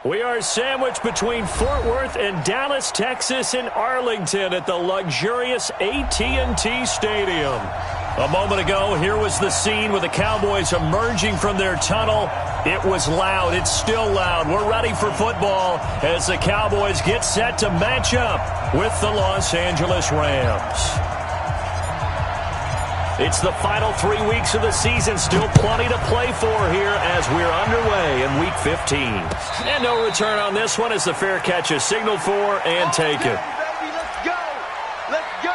We are sandwiched between Fort Worth and Dallas, Texas, and Arlington at the luxurious AT&T Stadium. A moment ago, here was the scene with the Cowboys emerging from their tunnel. It was loud. It's still loud. We're ready for football as the Cowboys get set to match up with the Los Angeles Rams. It's the final 3 weeks of the season. Still plenty to play for here as we're underway in Week 15. And no return on this one as the fair catch is signaled for and taken. Let's go! Let's go!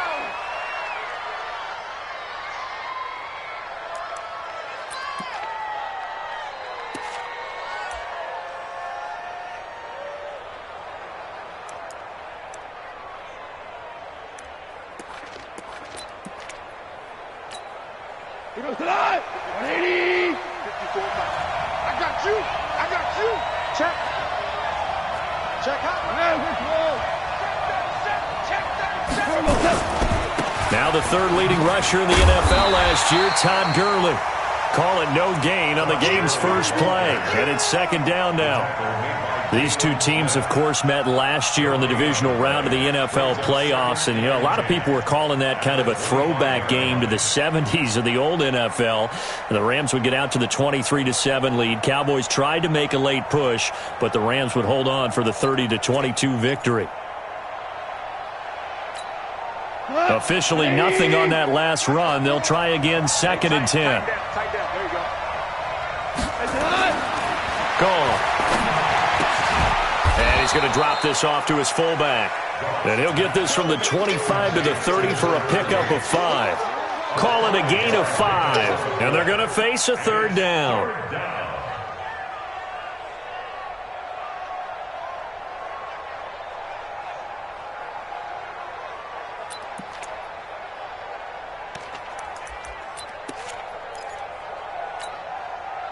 He goes to the eye. 180. 54. I got you. I got you. Check. Check out. Check. Now the third leading rusher in the NFL last year, Todd Gurley. Call it no gain on the game's first play. And it's second down now. These two teams, of course, met last year in the divisional round of the NFL playoffs. And, a lot of people were calling that kind of a throwback game to the 70s of the old NFL. And the Rams would get out to the 23-7 lead. Cowboys tried to make a late push, but the Rams would hold on for the 30-22 victory. Officially nothing on that last run. They'll try again, 2nd and 10. Tight down. There you go. Gone. And he's going to drop this off to his fullback. And he'll get this from the 25 to the 30 for a pickup of 5. Call it a gain of 5. And they're going to face a third down.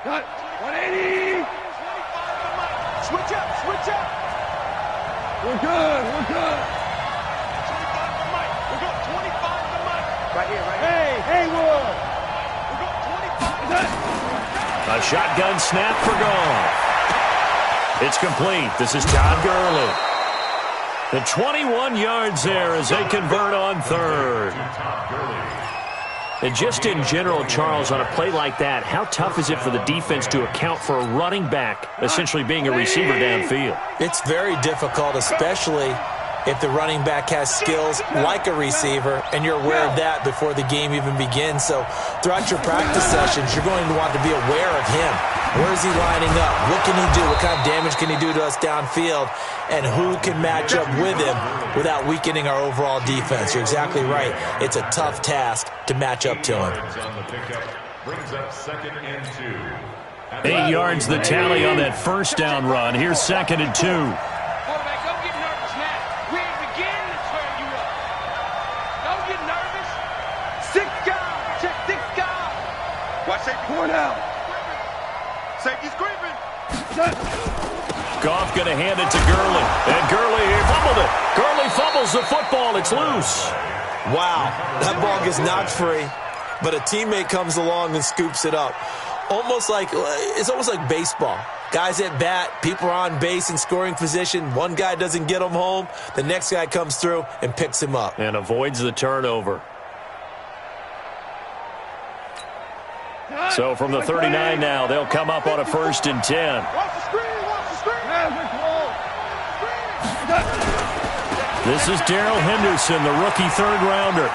Cut. 180. Switch up. Switch up. We're good. We're good. 25 to Mike. We got 25 to Mike. Right here. Right here. Hey, Haywood. We got 25 to A shotgun snap for Goff. It's complete. This is Todd Gurley. The 21 yards there as they convert on third. And just in general, Charles, on a play like that, how tough is it for the defense to account for a running back essentially being a receiver downfield? It's very difficult, especially if the running back has skills like a receiver, and you're aware of that before the game even begins. So throughout your practice sessions, you're going to want to be aware of him. Where is he lining up? What can he do? What kind of damage can he do to us downfield? And who can match up with him without weakening our overall defense? You're exactly right. It's a tough task to match up to him. 8 yards the tally on that first down run. Here's 2nd and 2. Quarterback, don't get nervous now. We ain't beginning to turn you up. Don't get nervous. 6 guys. Check 6 guys. Watch safety. Point out. Safety's creeping. Goff going to hand it to Gurley. And Gurley fumbled it. Gurley fumbles the football. It's loose. Wow, that ball gets knocked free, but a teammate comes along and scoops it up. It's almost like baseball. Guys at bat, people are on base in scoring position. One guy doesn't get him home. The next guy comes through and picks him up. And avoids the turnover. So from the 39 now, they'll come up on a 1st and 10. Watch the screen. Watch the screen. This is Darrell Henderson, the rookie third-rounder.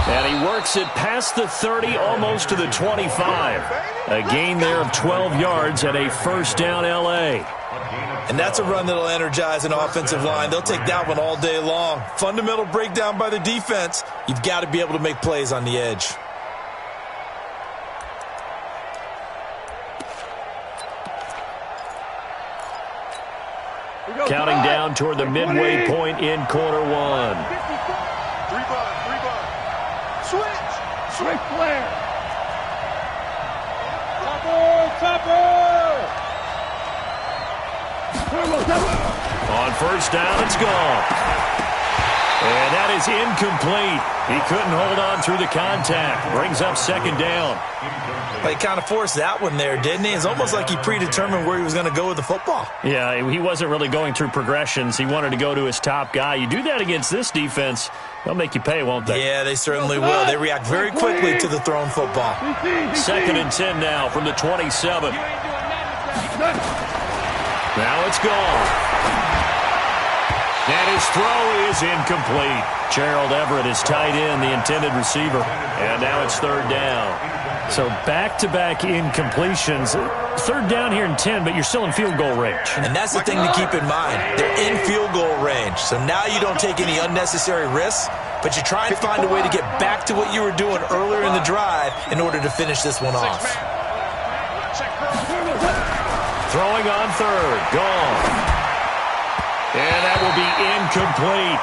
And he works it past the 30, almost to the 25. A gain there of 12 yards and a first down L.A. And that's a run that'll energize an offensive line. They'll take that one all day long. Fundamental breakdown by the defense. You've got to be able to make plays on the edge. Counting down toward the midway point in quarter 1. 3 bud. Switch. Switch flare. Topper. On first down, it's gone. And that is incomplete. He couldn't hold on through the contact. Brings up second down. He kind of forced that one there, didn't he? It's almost like he predetermined where he was going to go with the football. Yeah, he wasn't really going through progressions. He wanted to go to his top guy. You do that against this defense, they'll make you pay, won't they? Yeah, they certainly will. They react very quickly to the thrown football. Second and 10 now from the 27. Now it's gone. And his throw is incomplete. Gerald Everett is tight end, the intended receiver. And now it's third down. So back-to-back incompletions. Third down here in 10, but you're still in field goal range. And that's the thing to keep in mind. They're in field goal range. So now you don't take any unnecessary risks, but you try and find a way to get back to what you were doing earlier in the drive in order to finish this one off. Throwing on third. Gone. And that will be incomplete.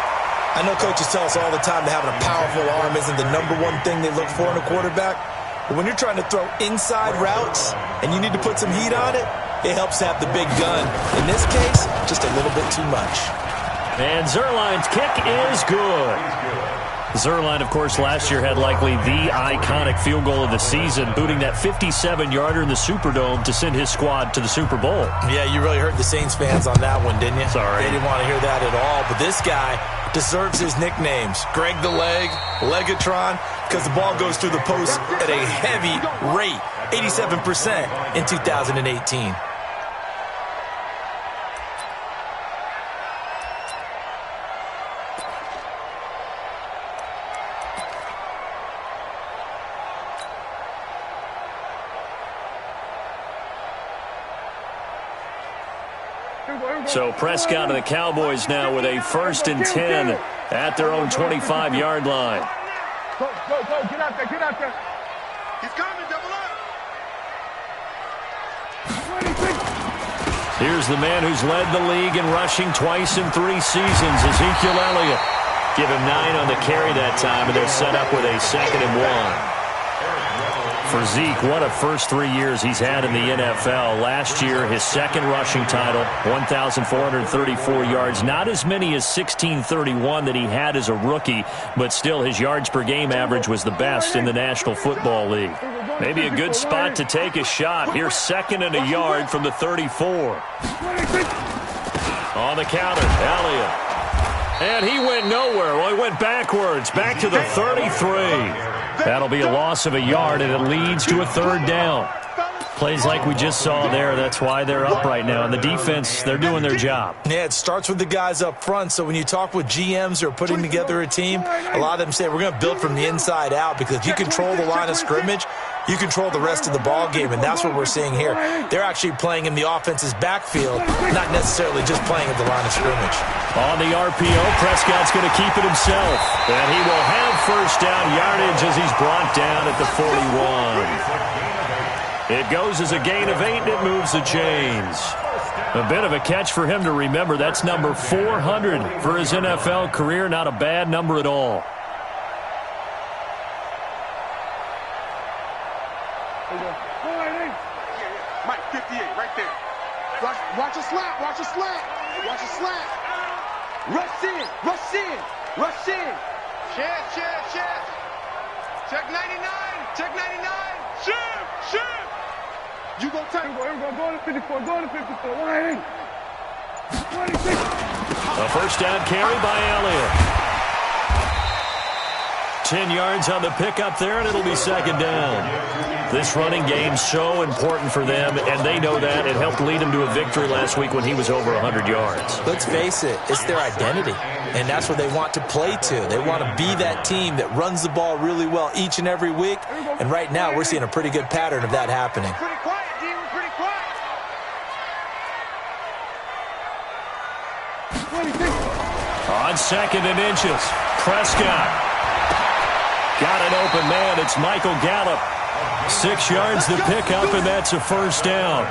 I know coaches tell us all the time that having a powerful arm isn't the number one thing they look for in a quarterback. But when you're trying to throw inside routes and you need to put some heat on it, it helps to have the big gun. In this case, just a little bit too much. And Zerline's kick is good. Zerline, of course, last year had likely the iconic field goal of the season, booting that 57-yarder in the Superdome to send his squad to the Super Bowl. Yeah, you really hurt the Saints fans on that one, didn't you? Sorry. They didn't want to hear that at all. But this guy deserves his nicknames. Greg the Leg, Legatron, because the ball goes through the post at a heavy rate, 87% in 2018. So Prescott and the Cowboys now with a 1st and 10 at their own 25-yard line. Go, get out there, get out there. He's coming, double up. 26. Here's the man who's led the league in rushing twice in 3 seasons, Ezekiel Elliott. Give him 9 on the carry that time, and they're set up with a 2nd and 1. For Zeke, what a first 3 years he's had in the NFL. Last year, his 2nd rushing title, 1,434 yards. Not as many as 1,631 that he had as a rookie, but still his yards per game average was the best in the National Football League. Maybe a good spot to take a shot. Here's 2nd and a yard from the 34. On the counter, Elliott. And he went nowhere. Well, he went backwards, back to the 33. That'll be a loss of a yard, and it leads to a 3rd down. Plays like we just saw there, that's why they're up right now. And the defense, they're doing their job. Yeah, it starts with the guys up front. So when you talk with GMs who are putting together a team, a lot of them say we're going to build from the inside out, because if you control the line of scrimmage, you control the rest of the ball game, and that's what we're seeing here. They're actually playing in the offense's backfield, not necessarily just playing at the line of scrimmage. On the RPO, Prescott's going to keep it himself. And he will have 1st down yardage as he's brought down at the 41. It goes as a gain of 8, and it moves the chains. A bit of a catch for him to remember. That's number 400 for his NFL career. Not a bad number at all. Mike, 58, right there. Watch a slant, watch a slant, watch a slant. Rush in, rush in, rush in. Chance. Check 99, check 99. Shift. You go take. Go to 54, go to 54. Line in. 26. A 1st down carry by Elliott. 10 yards on the pickup there, and it'll be 2nd down. This running game's so important for them, and they know that. It helped lead them to a victory last week when he was over 100 yards. Let's face it, it's their identity, and that's what they want to play to. They want to be that team that runs the ball really well each and every week, and right now we're seeing a pretty good pattern of that happening. Pretty quiet, D. We're pretty quiet. 26. On 2nd and inches, Prescott. Got an open man. It's Michael Gallup. 6 yards to pick up, and that's a 1st down.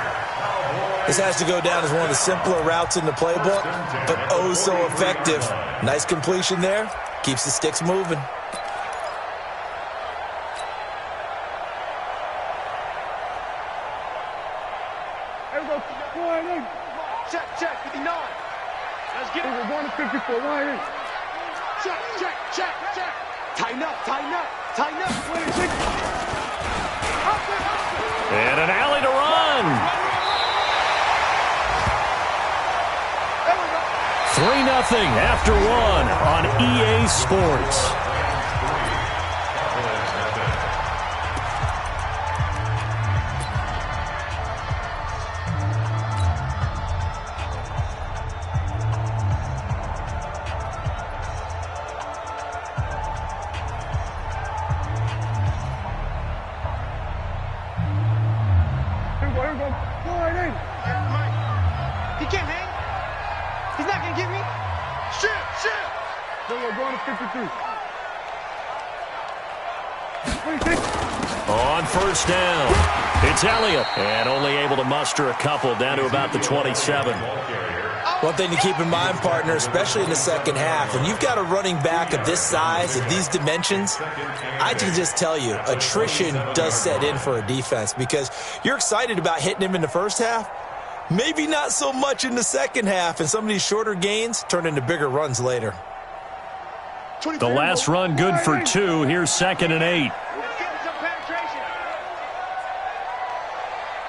This has to go down as one of the simpler routes in the playbook, but oh so effective. Nice completion there. Keeps the sticks moving. Check, 59. Let's get it. We're going to 54. Line in. check, check, check, check. Tighten up, tighten up, tighten up. 26. And an alley to run. 3-0 after one on EA Sports. He can't hang. He's not going to get me. Shit, shit. We're going to 53. 26. On first down, it's Elliott. And only able to muster a couple down to about the 27. One thing to keep in mind, partner, especially in the second half, when you've got a running back of this size, of these dimensions, I can just tell you, attrition does set in for a defense because you're excited about hitting him in the first half. Maybe not so much in the second half, and some of these shorter gains turn into bigger runs later. The last run good for 2. Here's 2nd and 8. Let's get some penetration.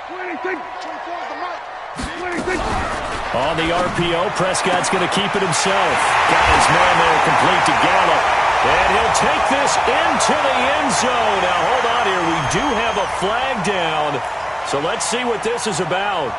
26. 24 is the mark. 26. On the RPO, Prescott's going to keep it himself. Got his man there complete to Gallup. And he'll take this into the end zone. Now, hold on here. We do have a flag down. So let's see what this is about.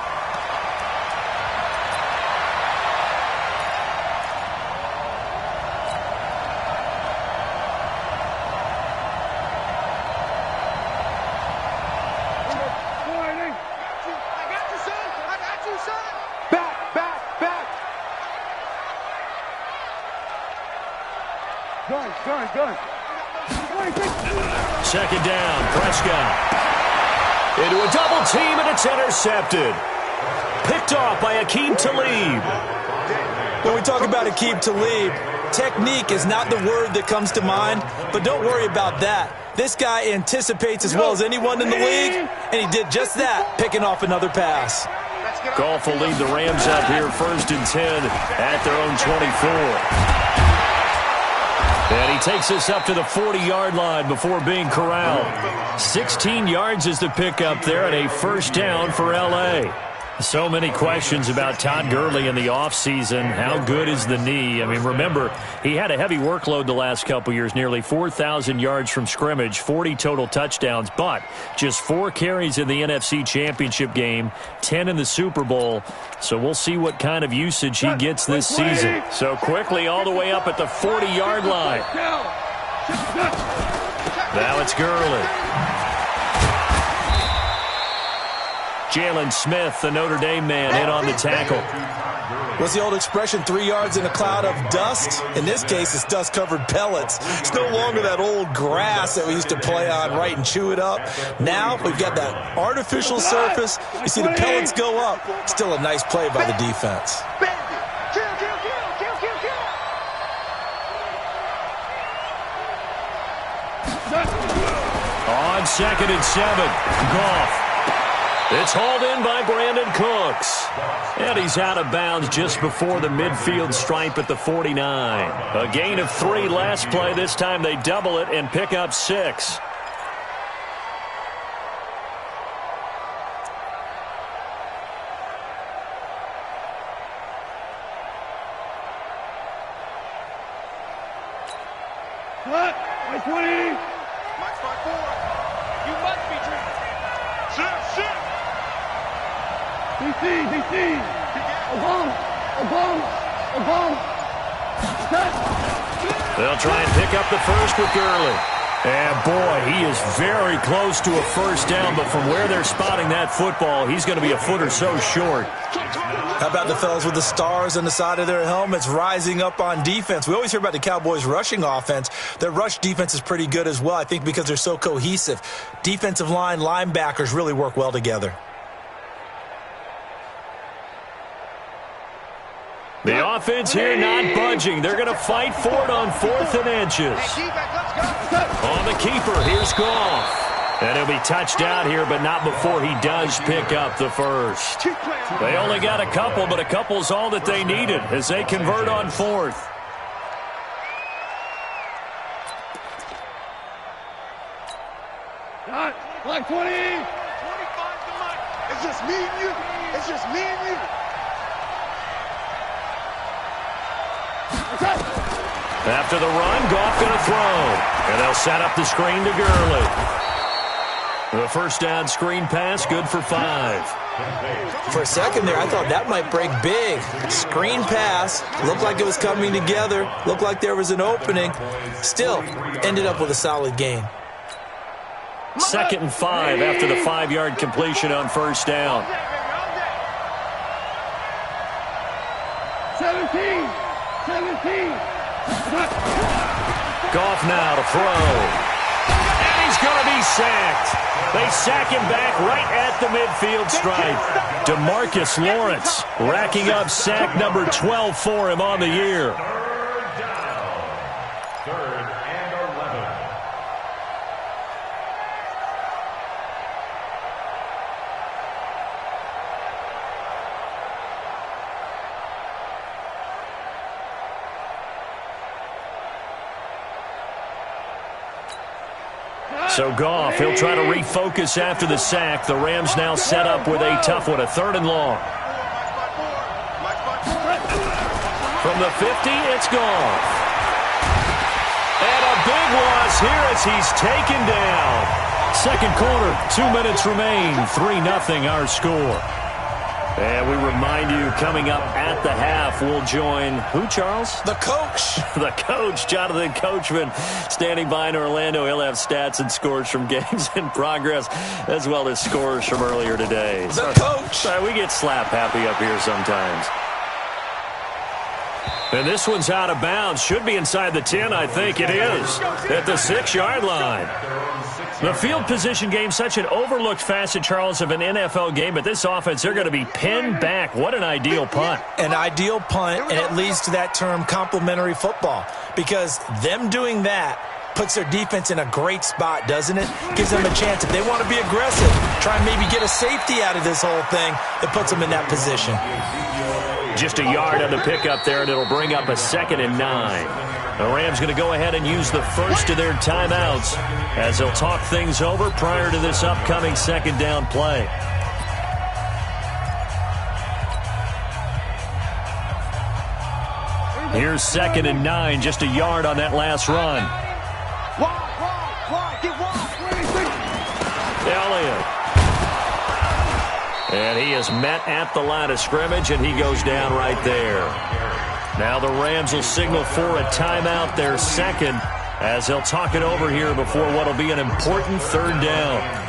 Gun. 26. 2nd down, Prescott. Into a double team, and it's intercepted. Picked off by Akeem Talib. When we talk about Akeem Talib, technique is not the word that comes to mind, but don't worry about that. This guy anticipates as well as anyone in the league, and he did just that, picking off another pass. Goff will lead the Rams up here 1st and 10 at their own 24. And he takes us up to the 40-yard line before being corralled. 16 yards is the pickup there, and a first down for L.A. So many questions about Todd Gurley in the offseason. How good is the knee? I mean, remember, he had a heavy workload the last couple years, nearly 4,000 yards from scrimmage, 40 total touchdowns, but just 4 carries in the NFC Championship game, 10 in the Super Bowl. So we'll see what kind of usage he gets this season. So quickly all the way up at the 40-yard line. Now it's Gurley. Jalen Smith, the Notre Dame man, in on the tackle. What's the old expression, 3 yards in a cloud of dust? In this case, it's dust-covered pellets. It's no longer that old grass that we used to play on, right, and chew it up. Now we've got that artificial surface. You see the pellets go up. Still a nice play by the defense. On 2nd and 7, Goff. It's hauled in by Brandon Cooks. And he's out of bounds just before the midfield stripe at the 49. A gain of 3 last play. This time they double it and pick up 6. What? My 20. Mike's 5-4. You must be dreaming. Shit. DC. A bomb. They'll try and pick up the first with Gurley. And, boy, he is very close to a first down, but from where they're spotting that football, he's going to be a foot or so short. How about the fellas with the stars on the side of their helmets rising up on defense? We always hear about the Cowboys' rushing offense. Their rush defense is pretty good as well, I think, because they're so cohesive. Defensive line, linebackers really work well together. The offense here not budging. They're going to fight for it on 4th and inches. On the keeper, here's Goff. And he'll be touched out here, but not before he does pick up the first. They only got a couple, but a couple's all that they needed as they convert on 4th. Like 20. 25 to Mike. It's just me and you. It's just me and you. After the run, Goff going to throw. And they'll set up the screen to Gurley. The first down screen pass, good for 5. For a second there, I thought that might break big. Screen pass, looked like it was coming together, looked like there was an opening. Still, ended up with a solid gain. 2nd and 5 after the 5-yard completion on first down. 17. 17. Goff now to throw. And he's going to be sacked. They sack him back right at the midfield stripe. DeMarcus Lawrence racking up sack number 12 for him on the year. Third and 11. So Goff, he'll try to refocus after the sack. The Rams now set up with a tough one, a 3rd and long. From the 50, it's Goff. And a big loss here as he's taken down. Second quarter, 2 minutes remain, 3-0 our score. And we remind you, coming up at the half, we'll join who, Charles? The coach. The coach, Jonathan Coachman, standing by in Orlando. He'll have stats and scores from games in progress, as well as scores from earlier today. The coach. We get slap happy up here sometimes. And this one's out of bounds. Should be inside the 10, I think it is. At the 6-yard line. The field position game, such an overlooked facet, Charles, of an NFL game. But this offense, they're going to be pinned back. What an ideal punt. An ideal punt, and it leads to that term complementary football. Because them doing that puts their defense in a great spot, doesn't it? Gives them a chance, if they want to be aggressive, try and maybe get a safety out of this whole thing. It puts them in that position. Just a yard on the pickup there, and it'll bring up a 2nd and 9. The Rams going to go ahead and use the first of their timeouts as they'll talk things over prior to this upcoming 2nd down play. Here's 2nd and 9, just a yard on that last run. Elliott. And he is met at the line of scrimmage, and he goes down right there. Now the Rams will signal for a timeout, their 2nd, as they'll talk it over here before what will be an important 3rd down.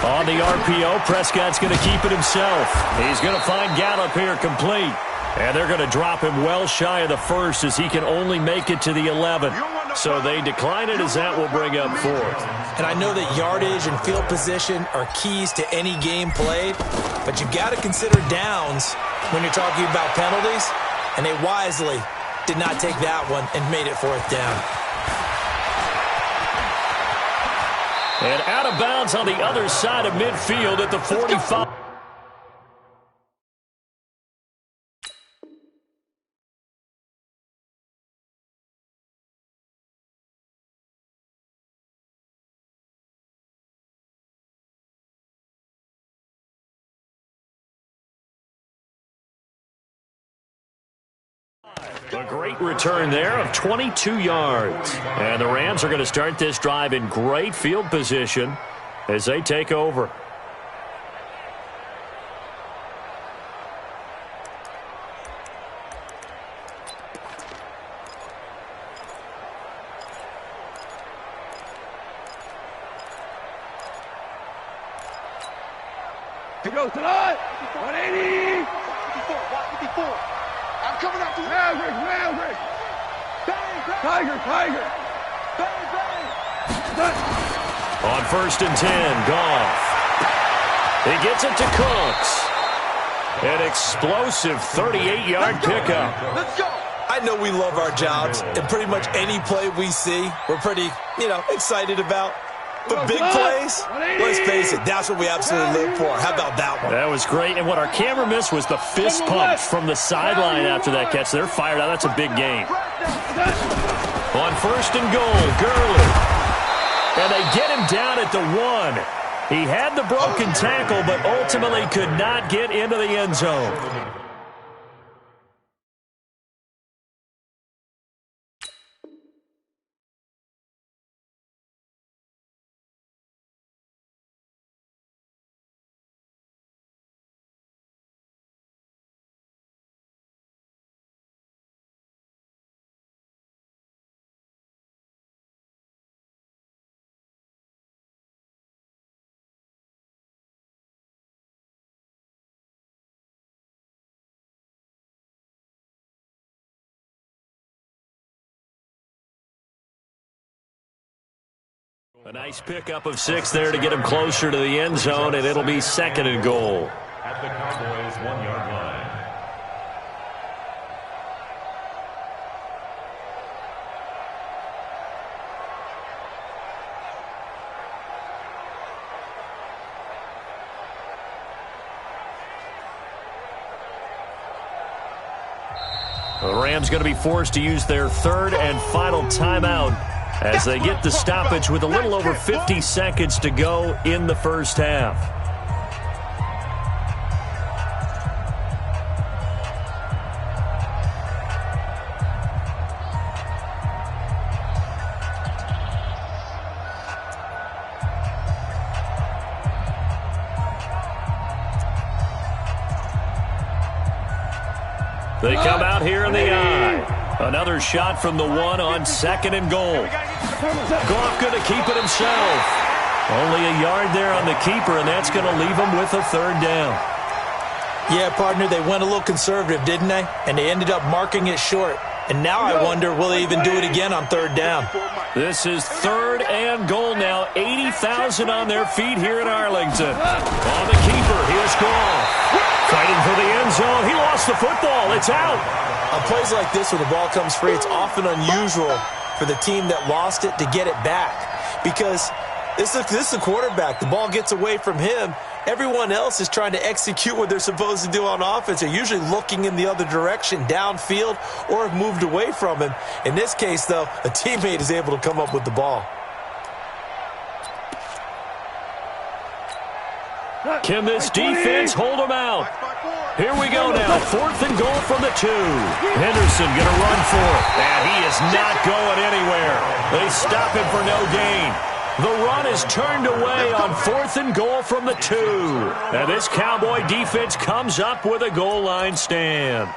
On the RPO, Prescott's going to keep it himself. He's going to find Gallup here complete. And they're going to drop him well shy of the 1st as he can only make it to the 11. So they decline it as that will bring up 4th. And I know that yardage and field position are keys to any game played, but you've got to consider downs when you're talking about penalties. And they wisely did not take that one and made it 4th down. And out of bounds on the other side of midfield at the 45. A great return there of 22 yards. And the Rams are going to start this drive in great field position as they take over. He goes tonight. 180. 54. I'm coming up to you. Maverick. Tiger. On 1st and 10, Goff. He gets it to Cooks. An explosive 38-yard pickup. Let's go. I know we love our jobs, and pretty much any play we see, we're pretty, excited about. But big plays, let's face it, that's what we absolutely live for. How about that one? That was great, and what our camera missed was the fist pump from the sideline after that catch. They're fired out. That's a big game. On 1st and goal, Gurley. And they get him down at the 1. He had the broken tackle, but ultimately could not get into the end zone. A nice pickup of 6 there to get him closer to the end zone, and it'll be 2nd and goal. At the Cowboys' 1-yard line. The Rams going to be forced to use their 3rd and final timeout as they get the stoppage with a little over 50 seconds to go in the first half. They come out here in the eye. Another shot from the 1 on 2nd and goal. Goff going to keep it himself. Only a yard there on the keeper, and that's going to leave him with a 3rd down. Yeah, partner, they went a little conservative, didn't they? And they ended up marking it short. And now I wonder, will they even do it again on 3rd down? This is 3rd and goal now. 80,000 on their feet here in Arlington. On the keeper, here's Goff. Fighting for the end zone. He lost the football. It's out. On plays like this, when the ball comes free, it's often unusual for the team that lost it to get it back. Because this is a quarterback. The ball gets away from him. Everyone else is trying to execute what they're supposed to do on offense. They're usually looking in the other direction, downfield, or have moved away from him. In this case, though, a teammate is able to come up with the ball. Can this defense hold them out? Here we go now. 4th and goal from the 2. Henderson going to run for it. And he is not going anywhere. They stop him for no gain. The run is turned away on 4th and goal from the 2. And this Cowboy defense comes up with a goal line stand.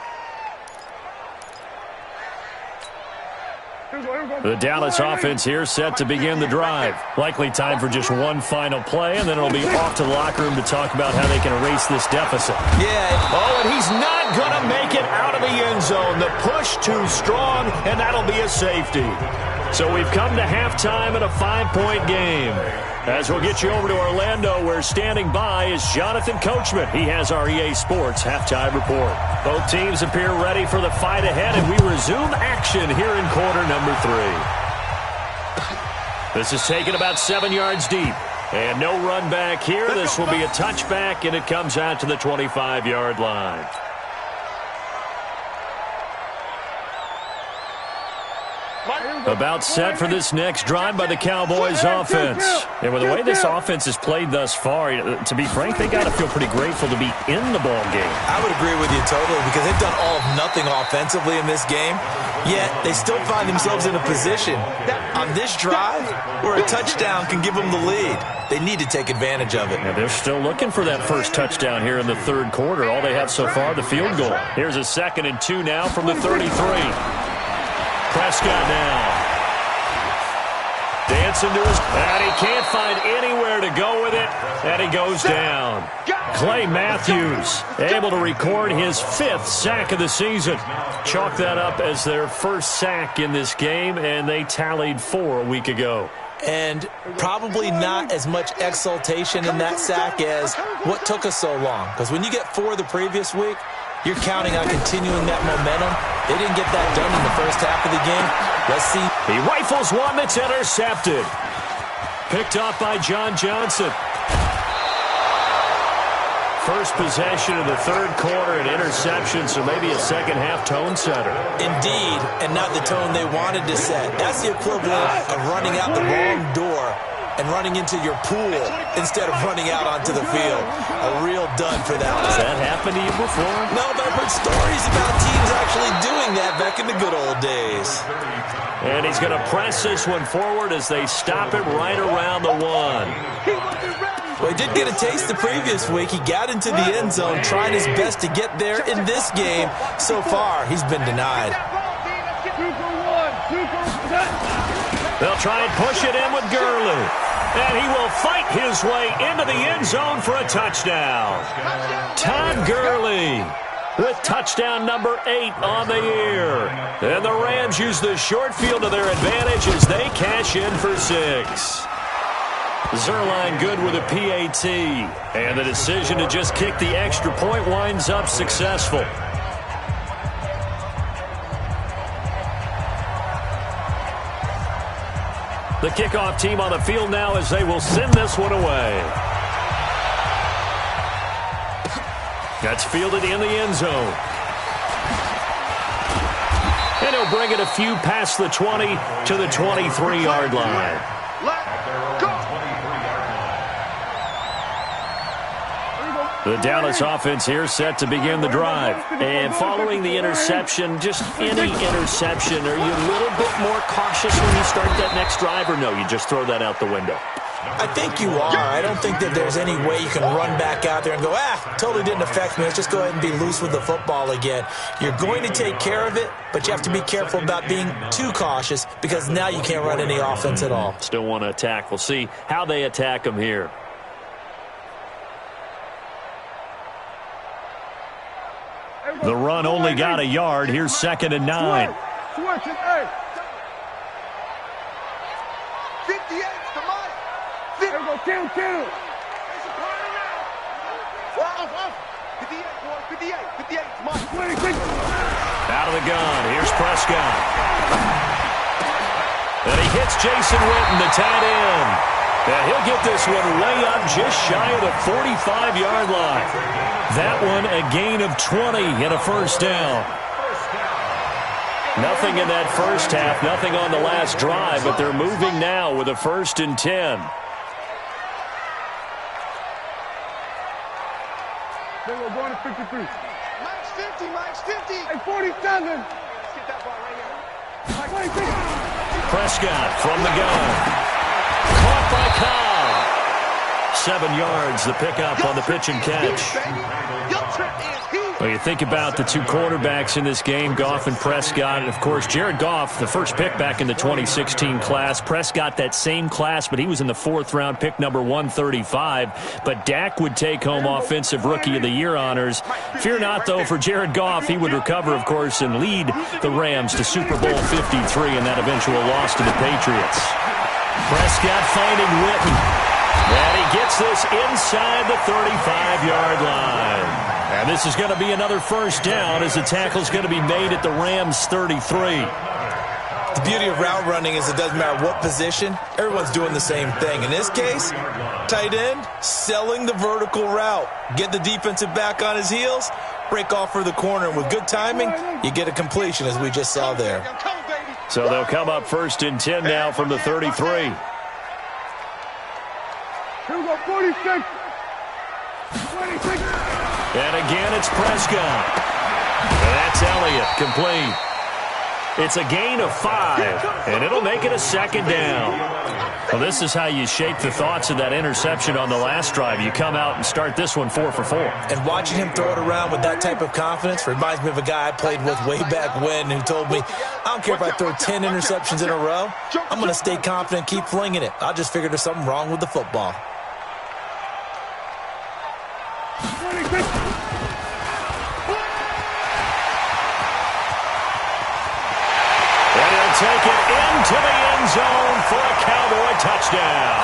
The Dallas offense here set to begin the drive. Likely time for just one final play, and then it'll be off to the locker room to talk about how they can erase this deficit. Yeah. Oh, and he's not going to make it out of the end zone. The push too strong, and that'll be a safety. So we've come to halftime in a 5-point game. As we'll get you over to Orlando, where standing by is Jonathan Coachman. He has our EA Sports halftime report. Both teams appear ready for the fight ahead, and we resume action here in quarter number 3. This is taken about 7 yards deep. And no run back here. This will be a touchback, and it comes out to the 25-yard line. About set for this next drive by the Cowboys offense. And with the way this offense has played thus far, to be frank, they got to feel pretty grateful to be in the ball game. I would agree with you totally, because they've done all of nothing offensively in this game, yet they still find themselves in a position on this drive where a touchdown can give them the lead. They need to take advantage of it. And they're still looking for that first touchdown here in the third quarter. All they have so far, the field goal. Here's a 2nd and 2 now from the 33. Prescott now. gets into his, and he can't find anywhere to go with it, and he goes down. Clay Matthews able to record his 5th sack of the season. Chalk that up as their first sack in this game, and they tallied 4 a week ago. And probably not as much exultation in that sack as what took us so long. Because when you get 4 the previous week, you're counting on continuing that momentum. They didn't get that done in the first half of the game. Let's see. He rifles one that's intercepted. Picked up by John Johnson. First possession of the 3rd quarter, an interception, so maybe a second-half tone setter. Indeed, and not the tone they wanted to set. That's the equivalent of running out the wrong door and running into your pool instead of running out onto the field. A real dud for that one. Has that happened to you before? No, but I've heard stories about teams actually doing that back in the good old days. And he's going to press this one forward as they stop it right around the 1. Well, he did get a taste the previous week. He got into the end zone, trying his best to get there in this game. So far, he's been denied. They'll try and push it in with Gurley. And he will fight his way into the end zone for a touchdown. Todd Gurley with touchdown number 8 on the year. And the Rams use the short field to their advantage as they cash in for 6. Zerline good with a PAT. And the decision to just kick the extra point winds up successful. The kickoff team on the field now as they will send this one away. That's fielded in the end zone. And he'll bring it a few past the 20 to the 23-yard line. The Dallas offense here set to begin the drive. And following the interception, just any interception, are you a little bit more cautious when you start that next drive, or no, you just throw that out the window? I think you are. I don't think that there's any way you can run back out there and go, totally didn't affect me. Let's just go ahead and be loose with the football again. You're going to take care of it, but you have to be careful about being too cautious because now you can't run any offense at all. Still want to attack. We'll see how they attack them here. The run only got a yard. Here's 2nd and 9. Switch it, hey. 58 to Mike. There we go, kill. 58, boy. 58 to Mike. 26. Out of the gun. Here's Prescott. And he hits Jason Witten, the tight end. And he'll get this one way up just shy of the 45-yard line. That one a gain of 20 and a first down. Nothing in that first half, nothing on the last drive, but they're moving now with a 1st and 10. They were going to 53. Mike's 50, Mike's 50. Hey, 47. Get that ball right here. Mike, 26. Prescott from the gun. Caught by Cobb. 7 yards, the pickup on the pitch and catch. Well, you think about the 2 quarterbacks in this game, Goff and Prescott. And, of course, Jared Goff, the first pick back in the 2016 class. Prescott, that same class, but he was in the 4th round, pick number 135. But Dak would take home Offensive Rookie of the Year honors. Fear not, though, for Jared Goff. He would recover, of course, and lead the Rams to Super Bowl 53 and that eventual loss to the Patriots. Prescott finding Witten. And he gets this inside the 35-yard line. And this is going to be another first down as the tackle's going to be made at the Rams' 33. The beauty of route running is it doesn't matter what position, everyone's doing the same thing. In this case, tight end, selling the vertical route. Get the defensive back on his heels, break off for the corner. And with good timing, you get a completion as we just saw there. So they'll come up 1st and 10 now from the 33. Here we go, 46. 26. And again, it's Prescott. And that's Elliott, complete. It's a gain of 5, and it'll make it a 2nd down. Well, this is how you shake the thoughts of that interception on the last drive. You come out and start this one 4 for 4. And watching him throw it around with that type of confidence reminds me of a guy I played with way back when who told me, I don't care if I throw 10 interceptions in a row, I'm going to stay confident, keep flinging it. I just figured there's something wrong with the football. And he'll take it into the end zone for a Cowboy touchdown.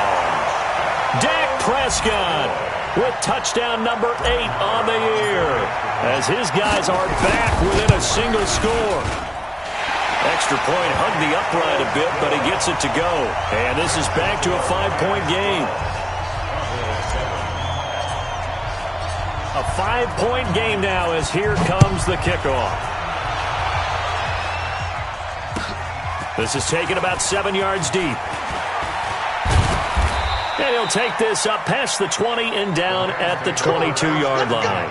Dak Prescott with touchdown number 8 on the year as his guys are back within a single score. Extra point hugged the upright a bit, but he gets it to go. And this is back to a 5-point game. A 5-point game now as here comes the kickoff. This is taken about 7 yards deep. And he'll take this up past the 20 and down at the 22-yard line.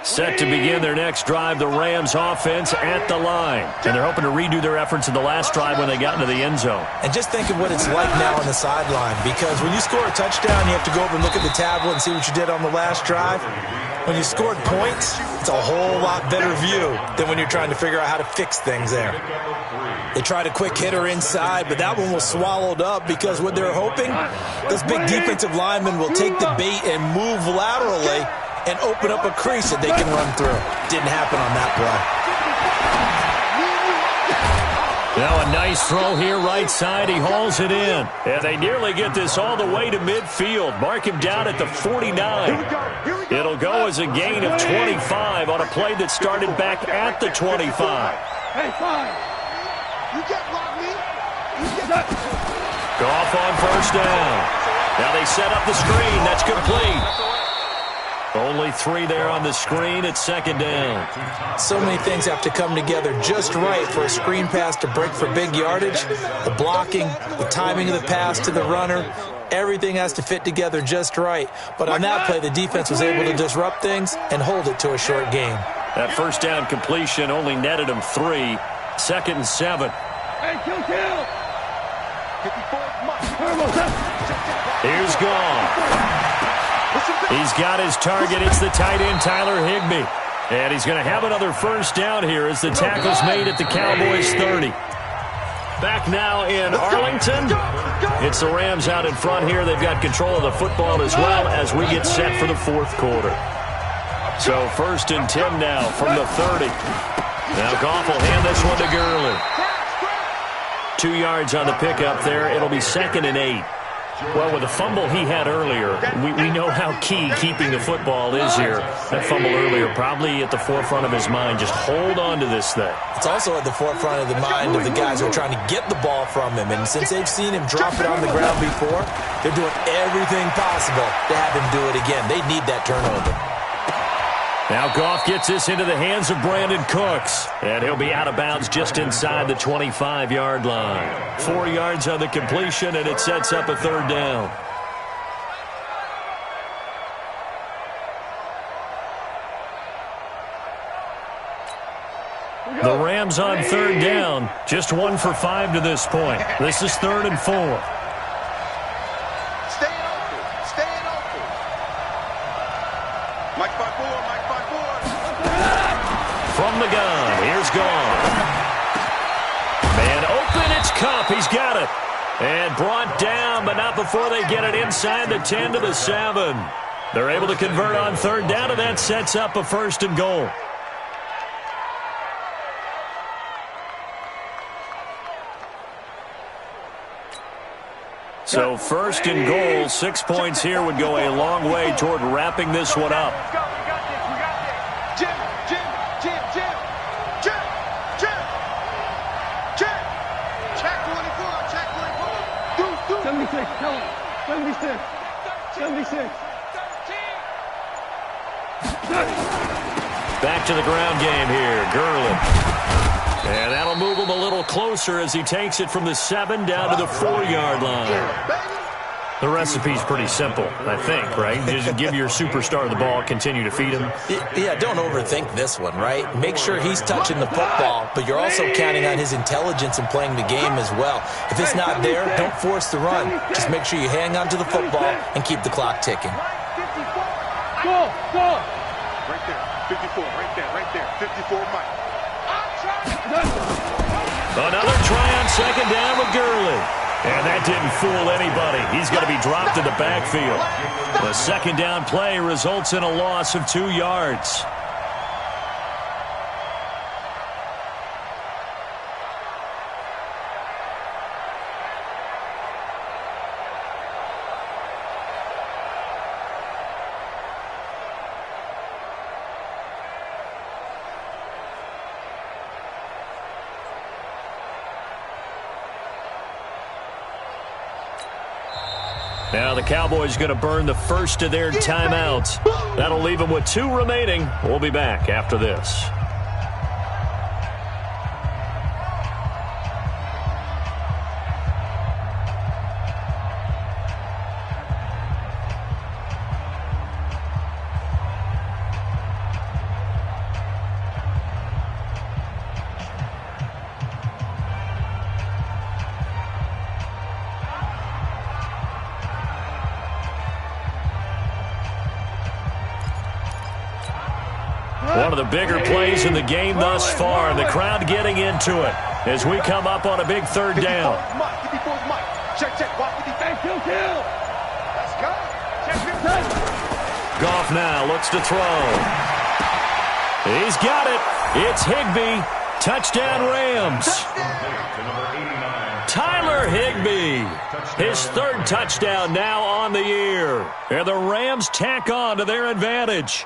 Set to begin their next drive, the Rams offense at the line. And they're hoping to redo their efforts in the last drive when they got into the end zone. And just think of what it's like now on the sideline, because when you score a touchdown, you have to go over and look at the tablet and see what you did on the last drive. When you scored points, it's a whole lot better view than when you're trying to figure out how to fix things there. They tried a quick hitter inside, but that one was swallowed up because what they're hoping, those big defensive linemen will take the bait and move laterally and open up a crease that they can run through. Didn't happen on that play. Now a nice throw here right side. He hauls it in. And they nearly get this all the way to midfield. Mark him down at the 49. It'll go as a gain of 25 on a play that started back at the 25. Hey, fine. You get block me. Goff on first down. Now they set up the screen. That's complete. Only 3 there on the screen. It's second down. So many things have to come together just right for a screen pass to break for big yardage. The blocking, the timing of the pass to the runner, everything has to fit together just right. But on that play, the defense was able to disrupt things and hold it to a short gain. That first down completion only netted him 3. Second and 7. Hey, kill. Here's Goff. He's got his target. It's the tight end, Tyler Higbee. And he's going to have another first down here as the tackle's made at the Cowboys' 30. Back now in Arlington. It's the Rams out in front here. They've got control of the football as well as we get set for the fourth quarter. So first and 10 now from the 30. Now Goff will hand this one to Gurley. 2 yards on the pickup there. It'll be second and 8. Well, with the fumble he had earlier, we know how key keeping the football is here. That fumble earlier probably at the forefront of his mind. Just hold on to this thing. It's also at the forefront of the mind of the guys who are trying to get the ball from him. And since they've seen him drop it on the ground before, they're doing everything possible to have him do it again. They need that turnover. Now Goff gets this into the hands of Brandon Cooks. And he'll be out of bounds just inside the 25-yard line. 4 yards on the completion, and it sets up a third down. The Rams on third down. Just 1 for 5 to this point. This is 3rd and 4. From the gun, here's Goff. Man open, it's Kupp. He's got it. And brought down, but not before they get it inside the 10 to the 7. They're able to convert on third down, and that sets up a 1st and goal. So 1st and goal, 6 points here would go a long way toward wrapping this one up. 76. Back to the ground game here. Gurley. And that'll move him a little closer as he takes it from the 7 down to the 4-yard line. The recipe's pretty simple, I think, right? Just give your superstar the ball, continue to feed him. Yeah, don't overthink this one, right? Make sure he's touching the football, but you're also counting on his intelligence in playing the game as well. If it's not there, don't force the run. Just make sure you hang on to the football and keep the clock ticking. Go, go. Right there, 54, right there, 54, Mike. Another try on second down with Gurley. And that didn't fool anybody. He's going to be dropped in the backfield. The second down play results in a loss of 2 yards. Now the Cowboys going to burn the first of their timeouts. That'll leave them with 2 remaining. We'll be back after this. One of the bigger plays in the game thus far. The crowd getting into it as we come up on a big third down. Goff now looks to throw. He's got it. It's Higbee. Touchdown Rams. Tyler Higbee. His 3rd touchdown now on the year. And the Rams tack on to their advantage.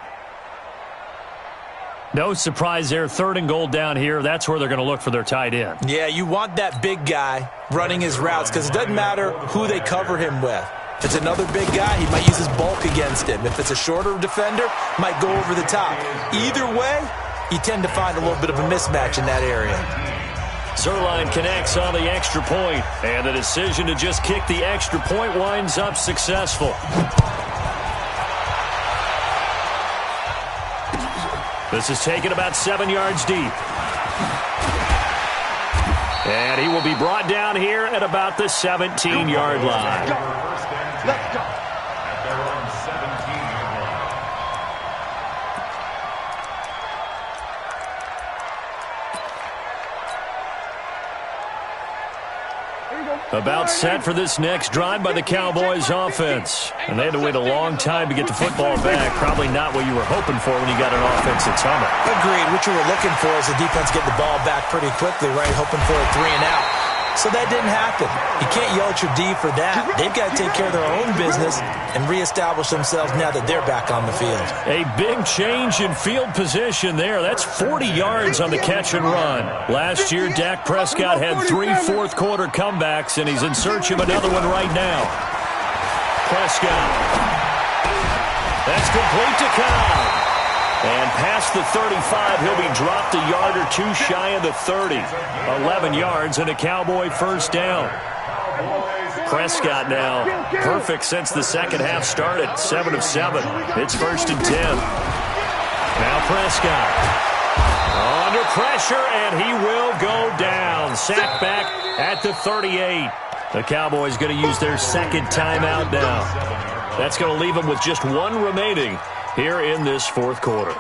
No surprise there, 3rd and goal down here. That's where they're going to look for their tight end. Yeah, you want that big guy running his routes because it doesn't matter who they cover him with. If it's another big guy, he might use his bulk against him. If it's a shorter defender, might go over the top. Either way, you tend to find a little bit of a mismatch in that area. Zerline connects on the extra point, and the decision to just kick the extra point winds up successful. This is taken about 7 yards deep. And he will be brought down here at about the 17-yard line. Let's go. About set for this next drive by the Cowboys offense. And they had to wait a long time to get the football back. Probably not what you were hoping for when you got an offense that's humming. Agreed. What you were looking for is the defense get the ball back pretty quickly, right? Hoping for a 3 and out. So that didn't happen. You can't yell at your D for that. They've got to take care of their own business and reestablish themselves now that they're back on the field. A big change in field position there. That's 40 yards on the catch and run. Last year, Dak Prescott had 3 fourth-quarter comebacks, and he's in search of another one right now. Prescott. That's complete to Cobb. And past the 35, he'll be dropped a yard or 2 shy of the 30. 11 yards and a Cowboy first down. Prescott now perfect since the second half started. 7 of 7. It's 1st and 10. Now Prescott. Under pressure, and he will go down. Sacked back at the 38. The Cowboys going to use their 2nd timeout now. That's going to leave them with just 1 remaining here in this 4th quarter.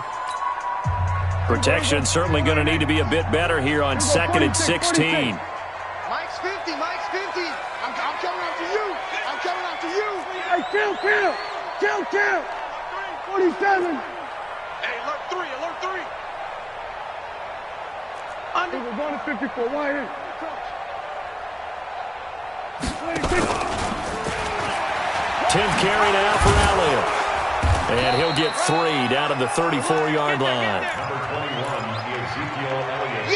Protection certainly going to need to be a bit better here on 2nd and 16. Mike's 50, Mike's 50. I'm coming after you. I'm coming after you. Hey, count. 47. Hey, alert 3, alert 3. Under. We're going to 54. Wide in. 26. 10th carry now for Elliott. And he'll get 3 down to the 34-yard line. Number 21, Ezekiel Elliott.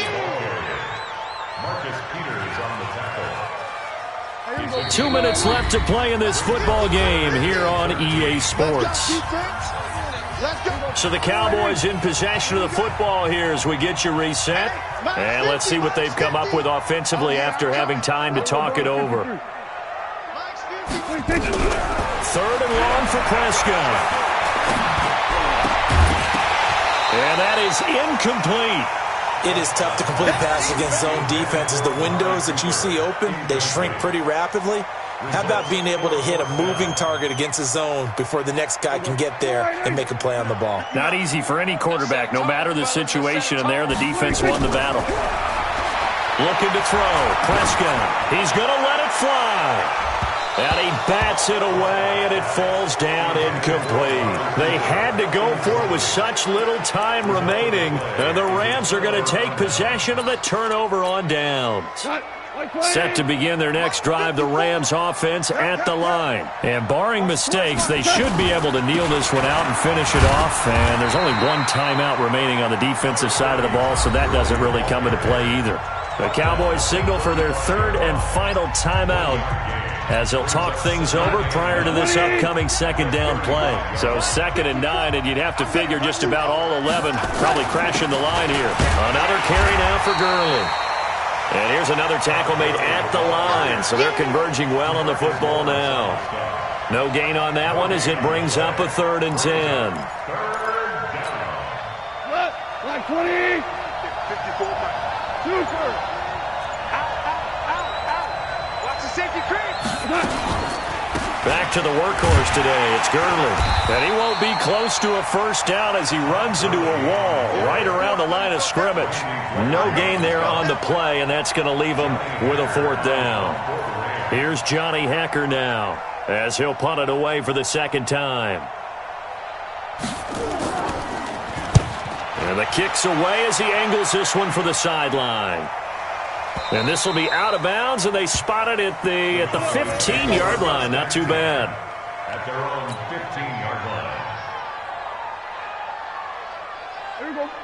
Marcus Peters on the tackle. 2 minutes left to play in this football game here on EA Sports. So the Cowboys in possession of the football here as we get you reset. And let's see what they've come up with offensively after having time to talk it over. 3rd and long for Prescott. And that is incomplete. It is tough to complete passes against zone defenses. The windows that you see open, they shrink pretty rapidly. How about being able to hit a moving target against a zone before the next guy can get there and make a play on the ball? Not easy for any quarterback, no matter the situation, and there the defense won the battle. Looking to throw. Prescott. He's going to let it fly. And he bats it away, and it falls down incomplete. They had to go for it with such little time remaining, and the Rams are going to take possession of the turnover on downs. Set to begin their next drive, the Rams offense at the line. And barring mistakes, they should be able to kneel this one out and finish it off. And there's only one timeout remaining on the defensive side of the ball, so that doesn't really come into play either. The Cowboys signal for their 3rd and final timeout as they'll talk things over prior to this upcoming 2nd down play. So 2nd and 9, and you'd have to figure just about all 11 probably crashing the line here. Another carry now for Gurley. And here's another tackle made at the line, so they're converging well on the football now. No gain on that one as it brings up a 3rd and 10. Like 20. 54 miles. Super. Watch the safety creep. Back to the workhorse today. It's Gurley. And he won't be close to a 1st down as he runs into a wall right around the line of scrimmage. No gain there on the play, and that's going to leave him with a 4th down. Here's Johnny Hecker now as he'll punt it away for the 2nd time. And the kick's away as he angles this one for the sideline. And this will be out of bounds, and they spot it at the 15-yard line. Not too bad. At their own 15-yard line.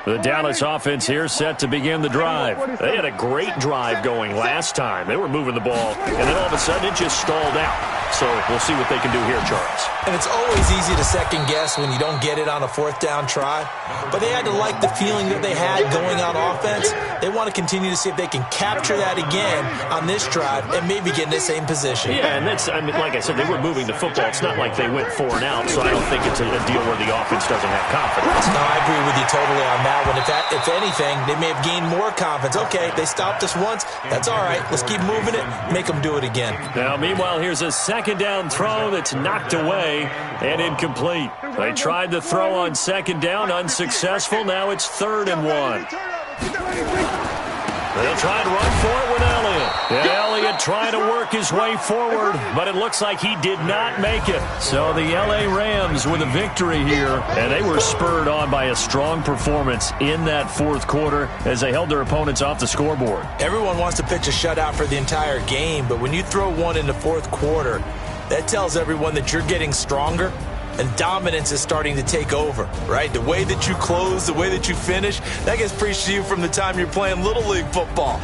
The Dallas offense here set to begin the drive. They had a great drive going last time. They were moving the ball, and then all of a sudden it just stalled out. So we'll see what they can do here, Charles. And it's always easy to second guess when you don't get it on a 4th down try. But they had to like the feeling that they had going on offense. They want to continue to see if they can capture that again on this drive and maybe get in the same position. Yeah, and that's, I mean, like I said, they were moving the football. It's not like they went 4 and out, so I don't think it's a deal where the offense doesn't have confidence. No, I agree with you totally on that one. If anything, they may have gained more confidence. Okay, they stopped us once. That's all right. Let's keep moving it. Make them do it again. Now, meanwhile, here's a 2nd down throw that's knocked away and incomplete. They tried the throw on 2nd down, unsuccessful. Now it's 3rd and 1. They'll try and run for it with Elliott. Yeah, Elliott trying to work his way forward, but it looks like he did not make it. So the L.A. Rams with a victory here, and they were spurred on by a strong performance in that 4th quarter as they held their opponents off the scoreboard. Everyone wants to pitch a shutout for the entire game, but when you throw one in the 4th quarter, that tells everyone that you're getting stronger and dominance is starting to take over, right? The way that you close, the way that you finish, that gets preached to you from the time you're playing Little League football.